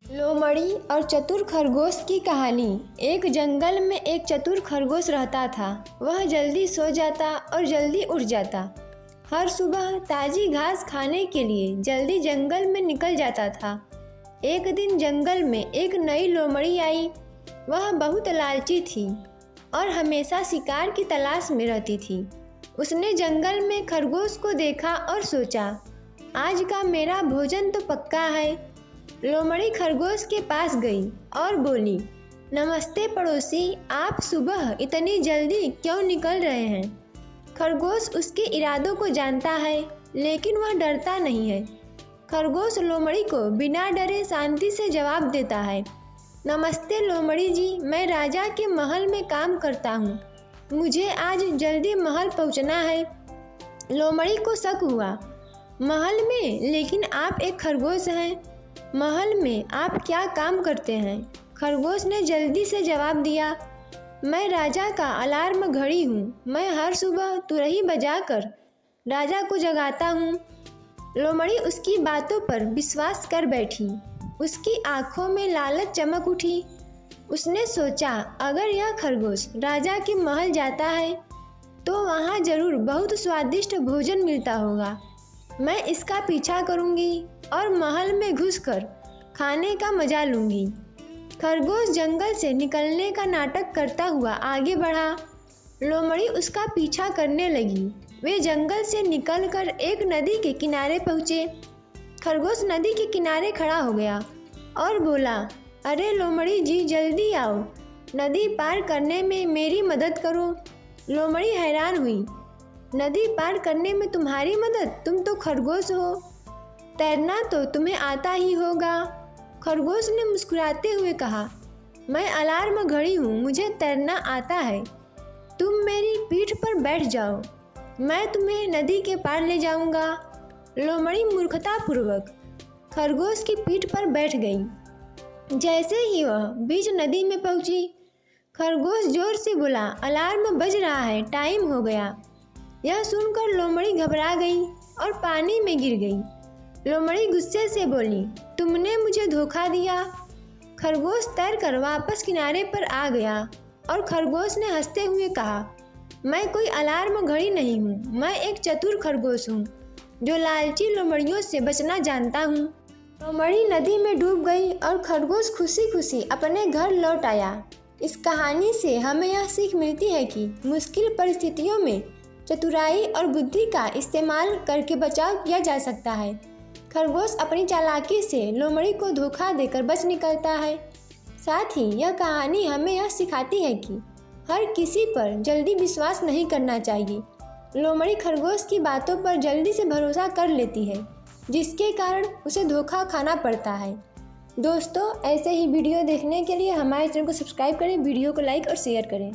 लोमड़ी और चतुर खरगोश की कहानी। एक जंगल में एक चतुर खरगोश रहता था। वह जल्दी सो जाता और जल्दी उठ जाता। हर सुबह ताजी घास खाने के लिए जल्दी जंगल में निकल जाता था। एक दिन जंगल में एक नई लोमड़ी आई। वह बहुत लालची थी और हमेशा शिकार की तलाश में रहती थी। उसने जंगल में खरगोश को देखा और सोचा, आज का मेरा भोजन तो पक्का है। लोमड़ी खरगोश के पास गई और बोली, नमस्ते पड़ोसी, आप सुबह इतनी जल्दी क्यों निकल रहे हैं? खरगोश उसके इरादों को जानता है, लेकिन वह डरता नहीं है। खरगोश लोमड़ी को बिना डरे शांति से जवाब देता है, नमस्ते लोमड़ी जी, मैं राजा के महल में काम करता हूँ। मुझे आज जल्दी महल पहुँचना है। लोमड़ी को शक हुआ, महल में? लेकिन आप एक खरगोश हैं। महल में आप क्या काम करते हैं? खरगोश ने जल्दी से जवाब दिया, मैं राजा का अलार्म घड़ी हूँ। मैं हर सुबह तुरही बजाकर राजा को जगाता हूँ। लोमड़ी उसकी बातों पर विश्वास कर बैठी। उसकी आंखों में लालच चमक उठी। उसने सोचा, अगर यह खरगोश राजा के महल जाता है तो वहाँ जरूर बहुत स्वादिष्ट भोजन मिलता होगा। मैं इसका पीछा करूँगी और महल में घुसकर खाने का मजा लूँगी। खरगोश जंगल से निकलने का नाटक करता हुआ आगे बढ़ा। लोमड़ी उसका पीछा करने लगी। वे जंगल से निकलकर एक नदी के किनारे पहुँचे। खरगोश नदी के किनारे खड़ा हो गया और बोला, अरे लोमड़ी जी, जल्दी आओ, नदी पार करने में मेरी मदद करो। लोमड़ी हैरान हुई, नदी पार करने में तुम्हारी मदद? तुम तो खरगोश हो, तैरना तो तुम्हें आता ही होगा। खरगोश ने मुस्कुराते हुए कहा, मैं अलार्म घड़ी हूँ, मुझे तैरना आता है। तुम मेरी पीठ पर बैठ जाओ, मैं तुम्हें नदी के पार ले जाऊँगा। लोमड़ी मूर्खतापूर्वक खरगोश की पीठ पर बैठ गई। जैसे ही वह बीच नदी में पहुँची, खरगोश जोर से बोला, अलार्म बज रहा है, टाइम हो गया। यह सुनकर लोमड़ी घबरा गई और पानी में गिर गई। लोमड़ी गुस्से से बोली, तुमने मुझे धोखा दिया। खरगोश तैरकर वापस किनारे पर आ गया और खरगोश ने हंसते हुए कहा, मैं कोई अलार्म घड़ी नहीं हूँ, मैं एक चतुर खरगोश हूँ जो लालची लोमड़ियों से बचना जानता हूँ। लोमड़ी नदी में डूब गई और खरगोश खुशी खुशी अपने घर लौट आया। इस कहानी से हमें यह सीख मिलती है कि मुश्किल परिस्थितियों में चतुराई और बुद्धि का इस्तेमाल करके बचाव किया जा सकता है। खरगोश अपनी चालाकी से लोमड़ी को धोखा देकर बच निकलता है। साथ ही यह कहानी हमें यह सिखाती है कि हर किसी पर जल्दी विश्वास नहीं करना चाहिए। लोमड़ी खरगोश की बातों पर जल्दी से भरोसा कर लेती है, जिसके कारण उसे धोखा खाना पड़ता है। दोस्तों, ऐसे ही वीडियो देखने के लिए हमारे चैनल को सब्सक्राइब करें, वीडियो को लाइक और शेयर करें।